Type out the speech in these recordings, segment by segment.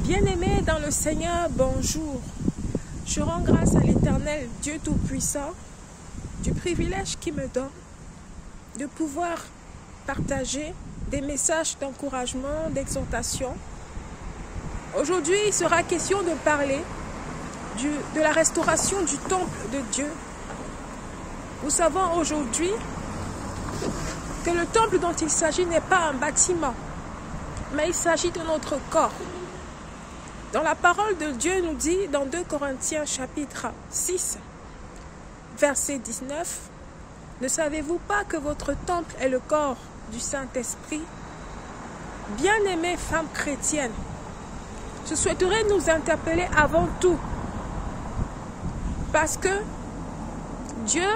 Bien-aimés dans le Seigneur, bonjour. Je rends grâce à l'Éternel, Dieu Tout-Puissant, du privilège qu'il me donne de pouvoir partager des messages d'encouragement, d'exhortation. Aujourd'hui, il sera question de parler de la restauration du temple de Dieu. Nous savons aujourd'hui que le temple dont il s'agit n'est pas un bâtiment, mais il s'agit de notre corps. Dans la parole de Dieu nous dit dans 2 Corinthiens chapitre 6, verset 19, « Ne savez-vous pas que votre temple est le corps du Saint-Esprit ?» Bien-aimées femmes chrétiennes, je souhaiterais nous interpeller avant tout parce que Dieu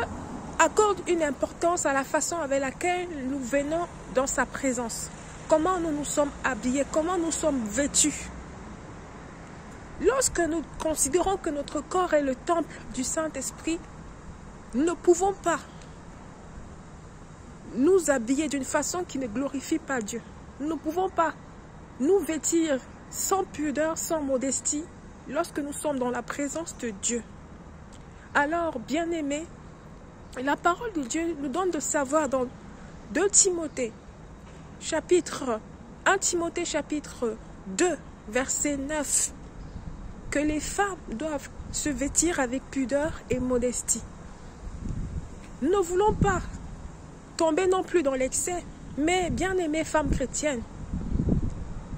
accorde une importance à la façon avec laquelle nous venons dans sa présence. Comment nous nous sommes habillés, comment nous sommes vêtus. Lorsque nous considérons que notre corps est le temple du Saint-Esprit, nous ne pouvons pas nous habiller d'une façon qui ne glorifie pas Dieu. Nous ne pouvons pas nous vêtir sans pudeur, sans modestie, lorsque nous sommes dans la présence de Dieu. Alors, bien-aimés, la parole de Dieu nous donne de savoir dans 1 Timothée chapitre 2, verset 9, que les femmes doivent se vêtir avec pudeur et modestie. Nous ne voulons pas tomber non plus dans l'excès, mais bien-aimées femmes chrétiennes,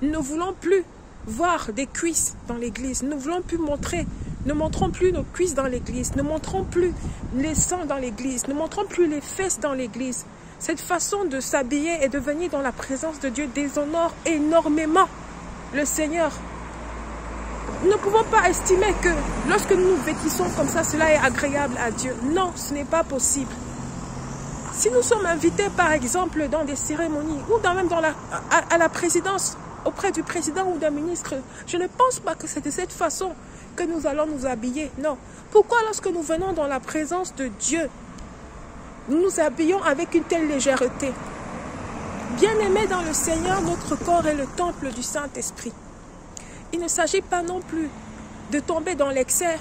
nous ne voulons plus voir des cuisses dans l'église, nous ne voulons plus ne montrons plus nos cuisses dans l'église, ne montrons plus les seins dans l'église, ne montrons plus les fesses dans l'église. Cette façon de s'habiller et de venir dans la présence de Dieu déshonore énormément le Seigneur. Nous ne pouvons pas estimer que lorsque nous nous vêtissons comme ça, cela est agréable à Dieu. Non, ce n'est pas possible. Si nous sommes invités, par exemple, dans des cérémonies ou même à la présidence, auprès du président ou d'un ministre, je ne pense pas que c'est de cette façon que nous allons nous habiller. Non. Pourquoi lorsque nous venons dans la présence de Dieu, nous nous habillons avec une telle légèreté? Bien-aimés dans le Seigneur, notre corps est le temple du Saint-Esprit. Il ne s'agit pas non plus de tomber dans l'excès,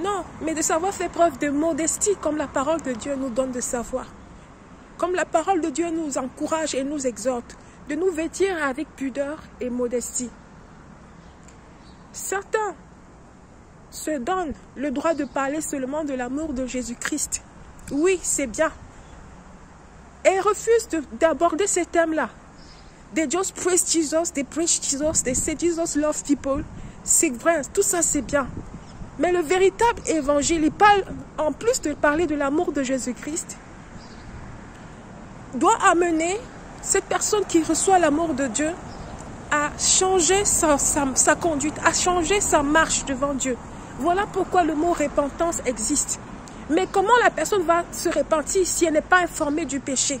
non, mais de savoir faire preuve de modestie, comme la parole de Dieu nous donne de savoir. Comme la parole de Dieu nous encourage et nous exhorte, de nous vêtir avec pudeur et modestie. Certains se donnent le droit de parler seulement de l'amour de Jésus-Christ. Oui, c'est bien. Et refusent d'aborder ces thèmes-là. They just praise Jesus, they preach Jesus, they say Jesus love people. C'est vrai, tout ça c'est bien. Mais le véritable évangile, il parle, en plus de parler de l'amour de Jésus-Christ, doit amener cette personne qui reçoit l'amour de Dieu à changer sa conduite, à changer sa marche devant Dieu. Voilà pourquoi le mot repentance existe. Mais comment la personne va se repentir si elle n'est pas informée du péché?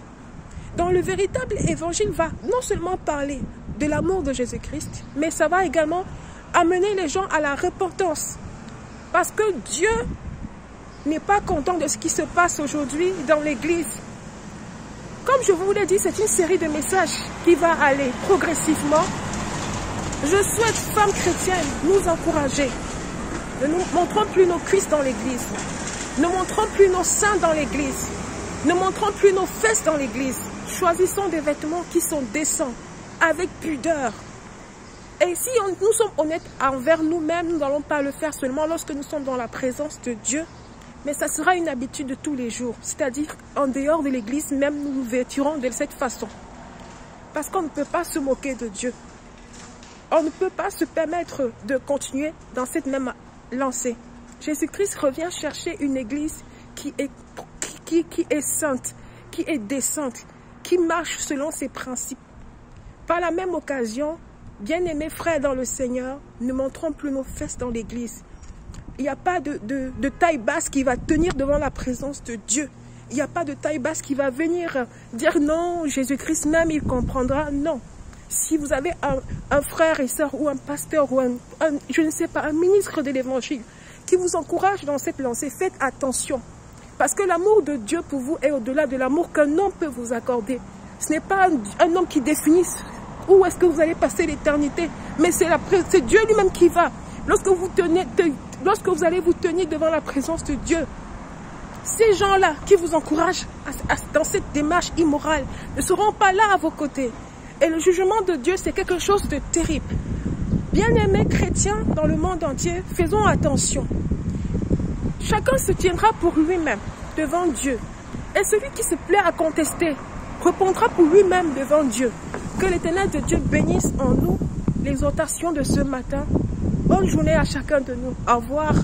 Donc le véritable évangile va non seulement parler de l'amour de Jésus-Christ, mais ça va également amener les gens à la repentance. Parce que Dieu n'est pas content de ce qui se passe aujourd'hui dans l'église. Comme je vous l'ai dit, c'est une série de messages qui va aller progressivement. Je souhaite, femmes chrétiennes, nous encourager. Ne nous montrons plus nos cuisses dans l'église. Ne montrons plus nos seins dans l'église. Ne montrons plus nos fesses dans l'église. Choisissons des vêtements qui sont décents, avec pudeur. Et si nous sommes honnêtes envers nous-mêmes, nous n'allons pas le faire seulement lorsque nous sommes dans la présence de Dieu, mais ça sera une habitude de tous les jours. C'est-à-dire, en dehors de l'église, même nous nous vêtirons de cette façon. Parce qu'on ne peut pas se moquer de Dieu. On ne peut pas se permettre de continuer dans cette même lancée. Jésus-Christ revient chercher une église qui est sainte, qui est décente, qui marche selon ses principes. Par la même occasion, bien-aimés frères dans le Seigneur, ne montrons plus nos fesses dans l'église. Il n'y a pas de taille basse qui va tenir devant la présence de Dieu. Il n'y a pas de taille basse qui va venir dire non, Jésus-Christ même, il comprendra. Non. Si vous avez un frère et sœur ou un pasteur ou je ne sais pas, un ministre de l'évangile qui vous encourage dans cette lancée, faites attention. Parce que l'amour de Dieu pour vous est au-delà de l'amour qu'un homme peut vous accorder. Ce n'est pas un homme qui définit où est-ce que vous allez passer l'éternité. mais c'est Dieu lui-même qui va. Lorsque vous allez vous tenir devant la présence de Dieu, ces gens-là qui vous encouragent dans cette démarche immorale ne seront pas là à vos côtés. Et le jugement de Dieu, c'est quelque chose de terrible. Bien-aimés chrétiens dans le monde entier, faisons attention. Chacun se tiendra pour lui-même devant Dieu. Et celui qui se plaît à contester répondra pour lui-même devant Dieu. Que l'Éternel de Dieu bénisse en nous l'exhortation de ce matin. Bonne journée à chacun de nous. Au revoir.